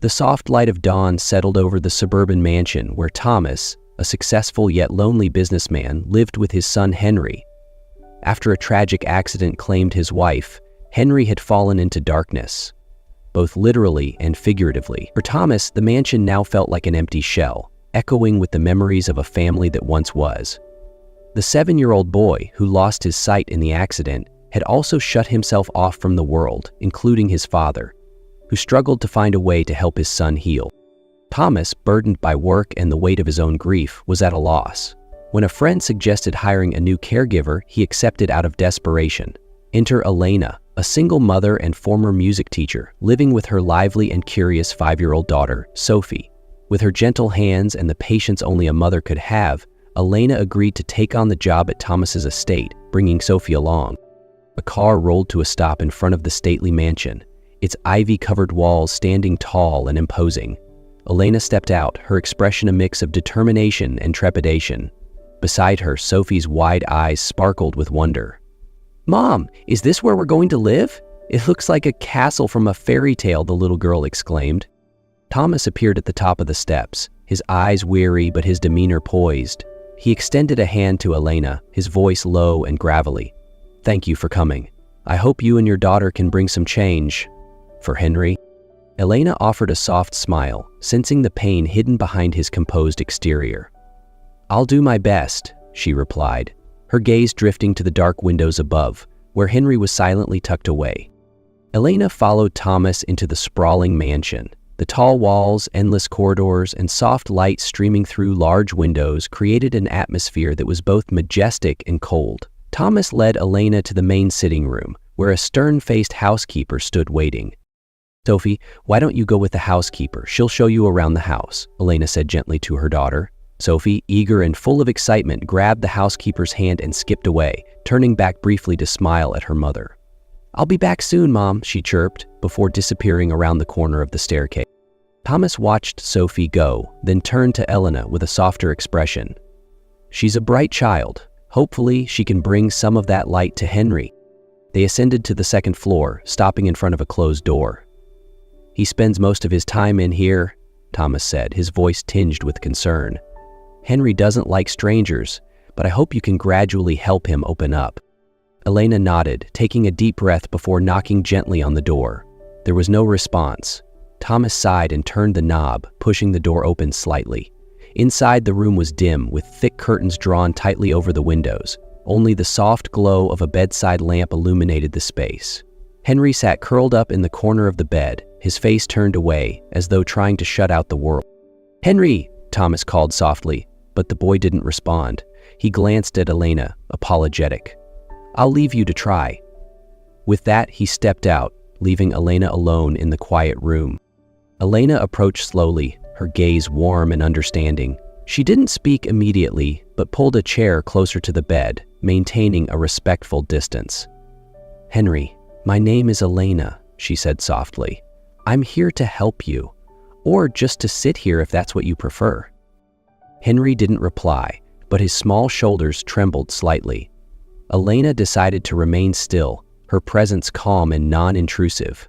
The soft light of dawn settled over the suburban mansion where Thomas, a successful yet lonely businessman, lived with his son Henry. After a tragic accident claimed his wife, Henry had fallen into darkness, both literally and figuratively. For Thomas, the mansion now felt like an empty shell, echoing with the memories of a family that once was. The 7-year-old boy, who lost his sight in the accident, had also shut himself off from the world, including his father, who struggled to find a way to help his son heal. Thomas, burdened by work and the weight of his own grief, was at a loss. When a friend suggested hiring a new caregiver, he accepted out of desperation. Enter Elena, a single mother and former music teacher, living with her lively and curious 5-year-old daughter, Sophie. With her gentle hands and the patience only a mother could have, Elena agreed to take on the job at Thomas's estate, bringing Sophie along. A car rolled to a stop in front of the stately mansion, its ivy-covered walls standing tall and imposing. Elena stepped out, her expression a mix of determination and trepidation. Beside her, Sophie's wide eyes sparkled with wonder. "Mom, is this where we're going to live? It looks like a castle from a fairy tale," the little girl exclaimed. Thomas appeared at the top of the steps, his eyes weary but his demeanor poised. He extended a hand to Elena, his voice low and gravelly. "Thank you for coming. I hope you and your daughter can bring some change for Henry." Elena offered a soft smile, sensing the pain hidden behind his composed exterior. "I'll do my best," she replied, her gaze drifting to the dark windows above, where Henry was silently tucked away. Elena followed Thomas into the sprawling mansion. The tall walls, endless corridors, and soft light streaming through large windows created an atmosphere that was both majestic and cold. Thomas led Elena to the main sitting room, where a stern-faced housekeeper stood waiting. "Sophie, why don't you go with the housekeeper? She'll show you around the house," Elena said gently to her daughter. Sophie, eager and full of excitement, grabbed the housekeeper's hand and skipped away, turning back briefly to smile at her mother. "I'll be back soon, Mom," she chirped, before disappearing around the corner of the staircase. Thomas watched Sophie go, then turned to Elena with a softer expression. "She's a bright child. Hopefully, she can bring some of that light to Henry." They ascended to the second floor, stopping in front of a closed door. "He spends most of his time in here," Thomas said, his voice tinged with concern. "Henry doesn't like strangers, but I hope you can gradually help him open up." Elena nodded, taking a deep breath before knocking gently on the door. There was no response. Thomas sighed and turned the knob, pushing the door open slightly. Inside, the room was dim, with thick curtains drawn tightly over the windows. Only the soft glow of a bedside lamp illuminated the space. Henry sat curled up in the corner of the bed, his face turned away, as though trying to shut out the world. "Henry!" Thomas called softly, but the boy didn't respond. He glanced at Elena, apologetic. "I'll leave you to try." With that, he stepped out, leaving Elena alone in the quiet room. Elena approached slowly, her gaze warm and understanding. She didn't speak immediately, but pulled a chair closer to the bed, maintaining a respectful distance. "Henry, my name is Elena," she said softly. "I'm here to help you, or just to sit here if that's what you prefer." Henry didn't reply, but his small shoulders trembled slightly. Elena decided to remain still, her presence calm and non-intrusive.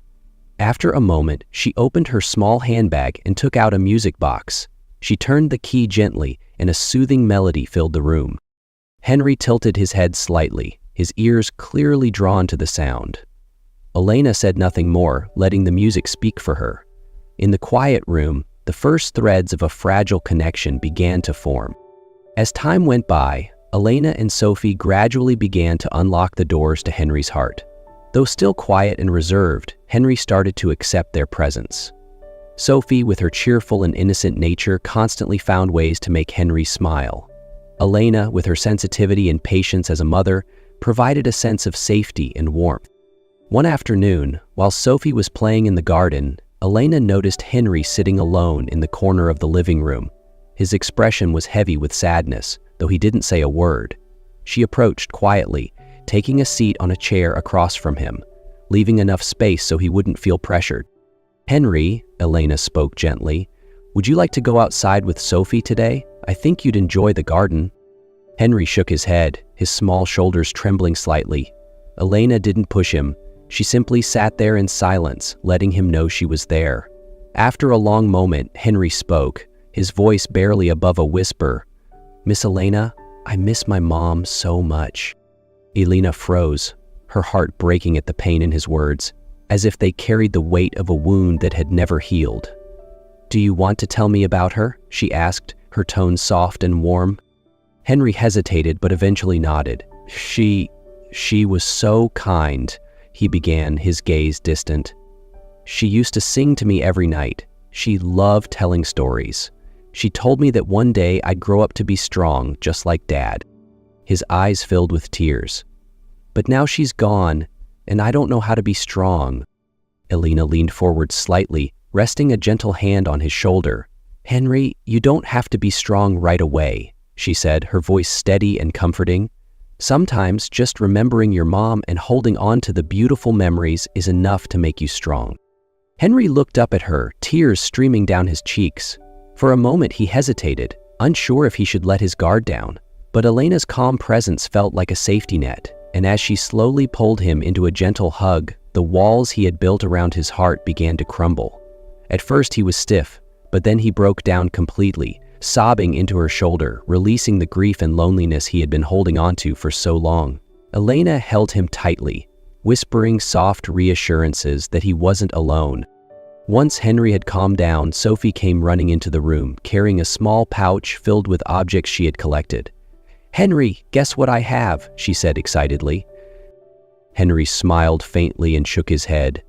After a moment, she opened her small handbag and took out a music box. She turned the key gently, and a soothing melody filled the room. Henry tilted his head slightly, his ears clearly drawn to the sound. Elena said nothing more, letting the music speak for her. In the quiet room, the first threads of a fragile connection began to form. As time went by, Elena and Sophie gradually began to unlock the doors to Henry's heart. Though still quiet and reserved, Henry started to accept their presence. Sophie, with her cheerful and innocent nature, constantly found ways to make Henry smile. Elena, with her sensitivity and patience as a mother, provided a sense of safety and warmth. One afternoon, while Sophie was playing in the garden, Elena noticed Henry sitting alone in the corner of the living room. His expression was heavy with sadness, though he didn't say a word. She approached quietly, taking a seat on a chair across from him, leaving enough space so he wouldn't feel pressured. "Henry," Elena spoke gently, "would you like to go outside with Sophie today? I think you'd enjoy the garden." Henry shook his head, his small shoulders trembling slightly. Elena didn't push him. She simply sat there in silence, letting him know she was there. After a long moment, Henry spoke, his voice barely above a whisper. "Miss Elena, I miss my mom so much." Elena froze, her heart breaking at the pain in his words, as if they carried the weight of a wound that had never healed. "Do you want to tell me about her?" she asked, her tone soft and warm. Henry hesitated but eventually nodded. She was so kind," he began, his gaze distant. "She used to sing to me every night. She loved telling stories. She told me that one day I'd grow up to be strong, just like Dad." His eyes filled with tears. "But now she's gone, and I don't know how to be strong." Elena leaned forward slightly, resting a gentle hand on his shoulder. "Henry, you don't have to be strong right away," she said, her voice steady and comforting. "Sometimes just remembering your mom and holding on to the beautiful memories is enough to make you strong." Henry looked up at her, tears streaming down his cheeks. For a moment he hesitated, unsure if he should let his guard down. But Elena's calm presence felt like a safety net, and as she slowly pulled him into a gentle hug, the walls he had built around his heart began to crumble. At first he was stiff, but then he broke down completely, sobbing into her shoulder, releasing the grief and loneliness he had been holding onto for so long. Elena held him tightly, whispering soft reassurances that he wasn't alone. Once Henry had calmed down, Sophie came running into the room, carrying a small pouch filled with objects she had collected. "Henry, guess what I have?" she said excitedly. Henry smiled faintly and shook his head.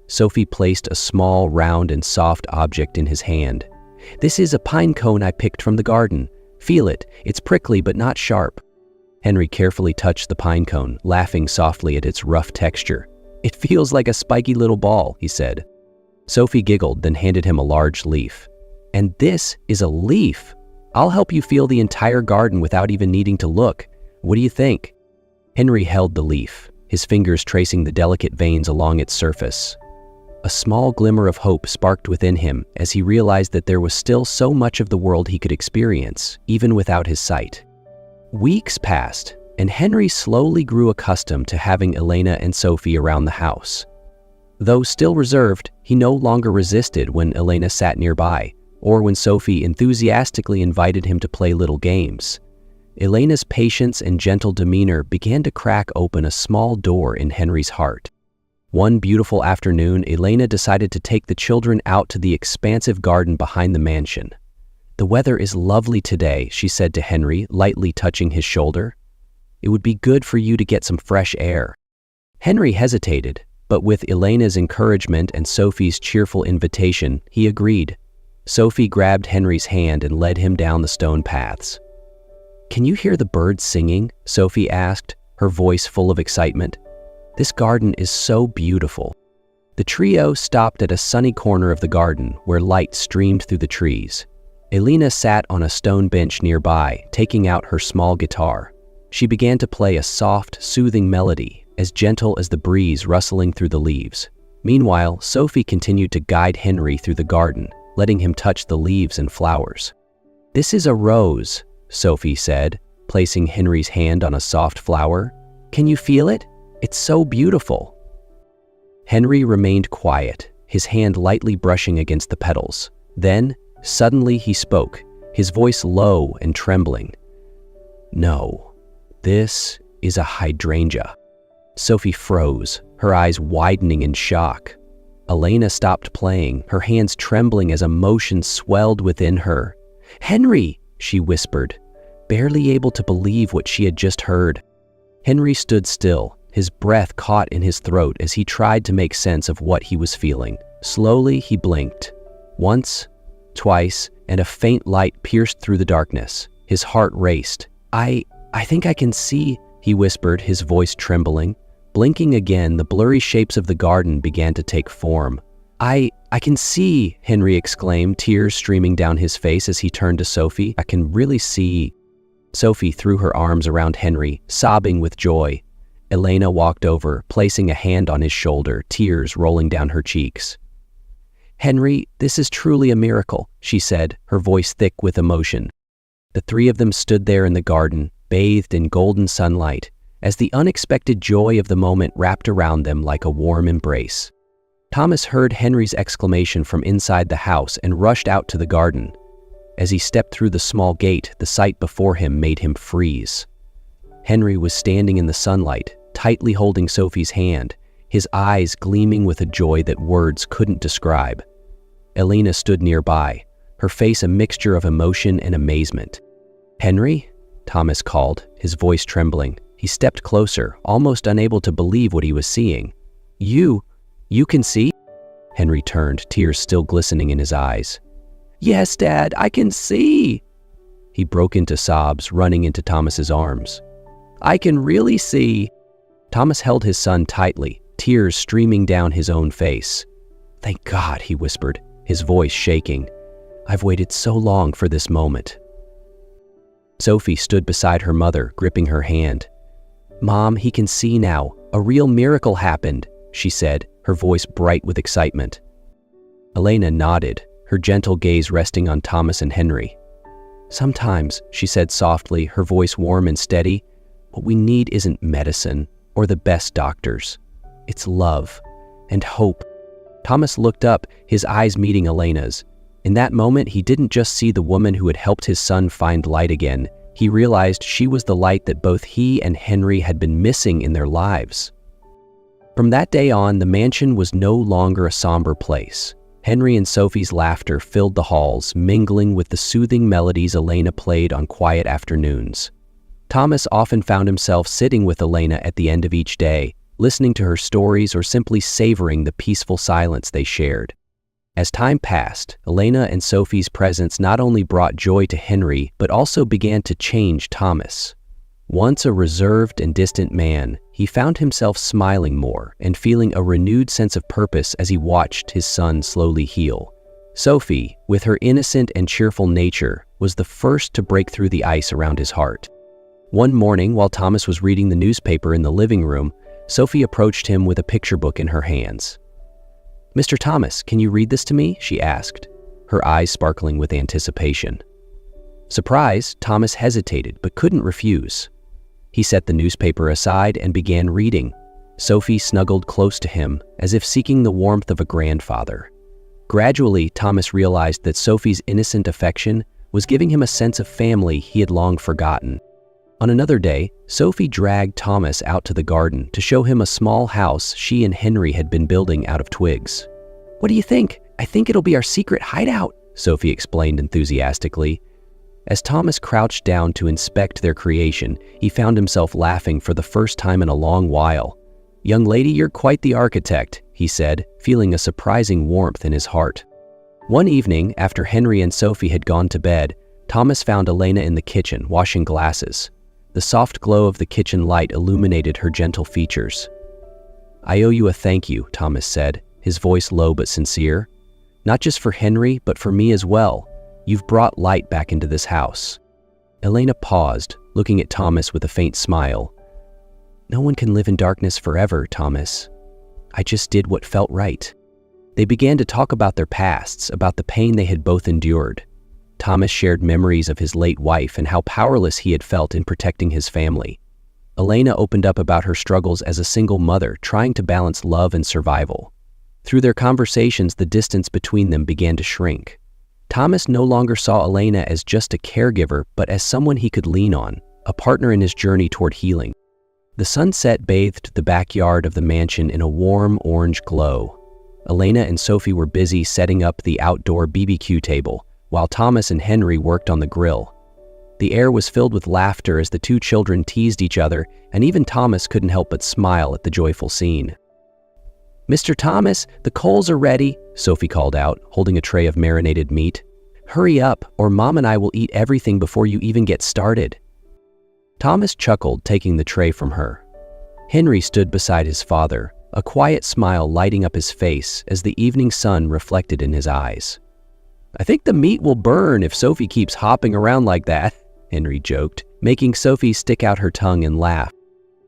Sophie placed a small, round, and soft object in his hand. "This is a pine cone I picked from the garden. Feel it. It's prickly but not sharp." Henry carefully touched the pine cone, laughing softly at its rough texture. "It feels like a spiky little ball," he said. Sophie giggled, then handed him a large leaf. "And this is a leaf. I'll help you feel the entire garden without even needing to look. What do you think?" Henry held the leaf, his fingers tracing the delicate veins along its surface. A small glimmer of hope sparked within him as he realized that there was still so much of the world he could experience, even without his sight. Weeks passed, and Henry slowly grew accustomed to having Elena and Sophie around the house. Though still reserved, he no longer resisted when Elena sat nearby, or when Sophie enthusiastically invited him to play little games. Elena's patience and gentle demeanor began to crack open a small door in Henry's heart. One beautiful afternoon, Elena decided to take the children out to the expansive garden behind the mansion. "The weather is lovely today," she said to Henry, lightly touching his shoulder. "It would be good for you to get some fresh air." Henry hesitated, but with Elena's encouragement and Sophie's cheerful invitation, he agreed. Sophie grabbed Henry's hand and led him down the stone paths. "Can you hear the birds singing?" Sophie asked, her voice full of excitement. "This garden is so beautiful." The trio stopped at a sunny corner of the garden where light streamed through the trees. Elena sat on a stone bench nearby, taking out her small guitar. She began to play a soft, soothing melody, as gentle as the breeze rustling through the leaves. Meanwhile, Sophie continued to guide Henry through the garden, letting him touch the leaves and flowers. "This is a rose," Sophie said, placing Henry's hand on a soft flower. "Can you feel it? It's so beautiful." Henry remained quiet, his hand lightly brushing against the petals. Then, suddenly he spoke, his voice low and trembling. "No, this is a hydrangea." Sophie froze, her eyes widening in shock. Elena stopped playing, her hands trembling as emotion swelled within her. "Henry!" she whispered, barely able to believe what she had just heard. Henry stood still, his breath caught in his throat as he tried to make sense of what he was feeling. Slowly, he blinked. Once, twice, and a faint light pierced through the darkness. His heart raced. I think I can see," he whispered, his voice trembling. Blinking again, the blurry shapes of the garden began to take form. I can see," Henry exclaimed, tears streaming down his face as he turned to Sophie. "I can really see." Sophie threw her arms around Henry, sobbing with joy. Elena walked over, placing a hand on his shoulder, tears rolling down her cheeks. "Henry, this is truly a miracle," she said, her voice thick with emotion. The three of them stood there in the garden, bathed in golden sunlight, as the unexpected joy of the moment wrapped around them like a warm embrace. Thomas heard Henry's exclamation from inside the house and rushed out to the garden. As he stepped through the small gate, the sight before him made him freeze. Henry was standing in the sunlight, tightly holding Sophie's hand, his eyes gleaming with a joy that words couldn't describe. Elena stood nearby, her face a mixture of emotion and amazement. "Henry?" Thomas called, his voice trembling. He stepped closer, almost unable to believe what he was seeing. You can see?" Henry turned, tears still glistening in his eyes. "Yes, Dad, I can see!" He broke into sobs, running into Thomas's arms. "I can really see!" Thomas held his son tightly, tears streaming down his own face. "Thank God," he whispered, his voice shaking. "I've waited so long for this moment." Sophie stood beside her mother, gripping her hand. "Mom, he can see now. A real miracle happened," she said, her voice bright with excitement. Elena nodded, her gentle gaze resting on Thomas and Henry. "Sometimes," she said softly, her voice warm and steady, "what we need isn't medicine or the best doctors. It's love and hope." Thomas looked up, his eyes meeting Elena's. In that moment, he didn't just see the woman who had helped his son find light again. He realized she was the light that both he and Henry had been missing in their lives. From that day on, the mansion was no longer a somber place. Henry and Sophie's laughter filled the halls, mingling with the soothing melodies Elena played on quiet afternoons. Thomas often found himself sitting with Elena at the end of each day, listening to her stories or simply savoring the peaceful silence they shared. As time passed, Elena and Sophie's presence not only brought joy to Henry, but also began to change Thomas. Once a reserved and distant man, he found himself smiling more and feeling a renewed sense of purpose as he watched his son slowly heal. Sophie, with her innocent and cheerful nature, was the first to break through the ice around his heart. One morning, while Thomas was reading the newspaper in the living room, Sophie approached him with a picture book in her hands. "Mr. Thomas, can you read this to me?" she asked, her eyes sparkling with anticipation. Surprised, Thomas hesitated but couldn't refuse. He set the newspaper aside and began reading. Sophie snuggled close to him, as if seeking the warmth of a grandfather. Gradually, Thomas realized that Sophie's innocent affection was giving him a sense of family he had long forgotten. On another day, Sophie dragged Thomas out to the garden to show him a small house she and Henry had been building out of twigs. "What do you think? I think it'll be our secret hideout," Sophie explained enthusiastically. As Thomas crouched down to inspect their creation, he found himself laughing for the first time in a long while. "Young lady, you're quite the architect," he said, feeling a surprising warmth in his heart. One evening, after Henry and Sophie had gone to bed, Thomas found Elena in the kitchen, washing glasses. The soft glow of the kitchen light illuminated her gentle features. "I owe you a thank you," Thomas said, his voice low but sincere. "Not just for Henry, but for me as well. You've brought light back into this house." Elena paused, looking at Thomas with a faint smile. "No one can live in darkness forever, Thomas. I just did what felt right." They began to talk about their pasts, about the pain they had both endured. Thomas shared memories of his late wife and how powerless he had felt in protecting his family. Elena opened up about her struggles as a single mother, trying to balance love and survival. Through their conversations, the distance between them began to shrink. Thomas no longer saw Elena as just a caregiver, but as someone he could lean on, a partner in his journey toward healing. The sunset bathed the backyard of the mansion in a warm orange glow. Elena and Sophie were busy setting up the outdoor BBQ table, while Thomas and Henry worked on the grill. The air was filled with laughter as the two children teased each other, and even Thomas couldn't help but smile at the joyful scene. "Mr. Thomas, the coals are ready," Sophie called out, holding a tray of marinated meat. "Hurry up, or Mom and I will eat everything before you even get started." Thomas chuckled, taking the tray from her. Henry stood beside his father, a quiet smile lighting up his face as the evening sun reflected in his eyes. "I think the meat will burn if Sophie keeps hopping around like that," Henry joked, making Sophie stick out her tongue and laugh.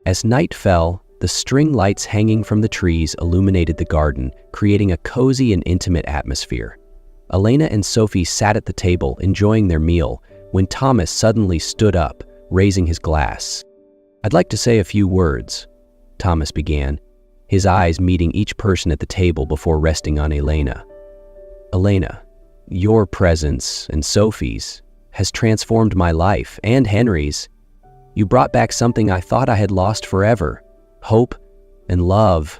As night fell, the string lights hanging from the trees illuminated the garden, creating a cozy and intimate atmosphere. Elena and Sophie sat at the table, enjoying their meal, when Thomas suddenly stood up, raising his glass. "I'd like to say a few words," Thomas began, his eyes meeting each person at the table before resting on Elena. "Elena, your presence and Sophie's has transformed my life and Henry's. You brought back something I thought I had lost forever: hope and love."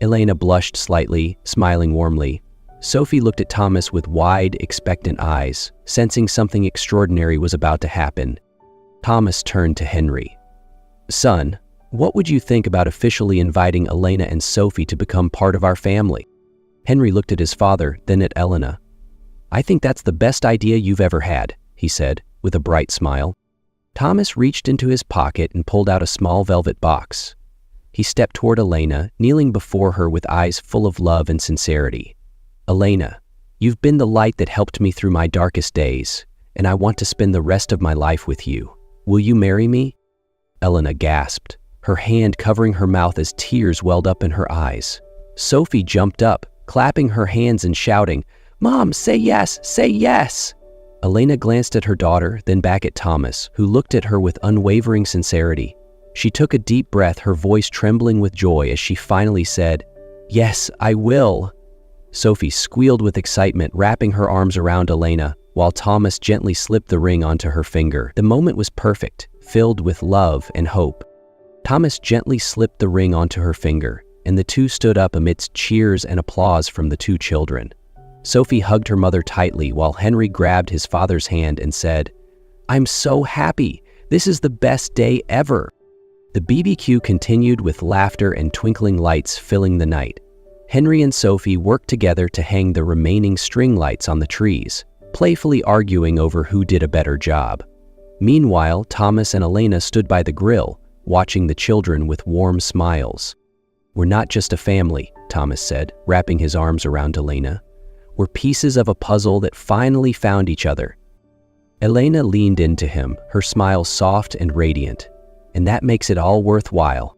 Elena blushed slightly, smiling warmly. Sophie looked at Thomas with wide, expectant eyes, sensing something extraordinary was about to happen. Thomas turned to Henry. "Son, what would you think about officially inviting Elena and Sophie to become part of our family?" Henry looked at his father, then at Elena. "I think that's the best idea you've ever had," he said, with a bright smile. Thomas reached into his pocket and pulled out a small velvet box. He stepped toward Elena, kneeling before her with eyes full of love and sincerity. "Elena, you've been the light that helped me through my darkest days, and I want to spend the rest of my life with you. Will you marry me?" Elena gasped, her hand covering her mouth as tears welled up in her eyes. Sophie jumped up, clapping her hands and shouting, "Mom, say yes, say yes!" Elena glanced at her daughter, then back at Thomas, who looked at her with unwavering sincerity. She took a deep breath, her voice trembling with joy as she finally said, "Yes, I will." Sophie squealed with excitement, wrapping her arms around Elena, while Thomas gently slipped the ring onto her finger. The moment was perfect, filled with love and hope. Thomas gently slipped the ring onto her finger, and the two stood up amidst cheers and applause from the two children. Sophie hugged her mother tightly while Henry grabbed his father's hand and said, "I'm so happy. This is the best day ever." The BBQ continued with laughter and twinkling lights filling the night. Henry and Sophie worked together to hang the remaining string lights on the trees, playfully arguing over who did a better job. Meanwhile, Thomas and Elena stood by the grill, watching the children with warm smiles. "We're not just a family," Thomas said, wrapping his arms around Elena. "We're pieces of a puzzle that finally found each other." Elena leaned into him, her smile soft and radiant. "And that makes it all worthwhile."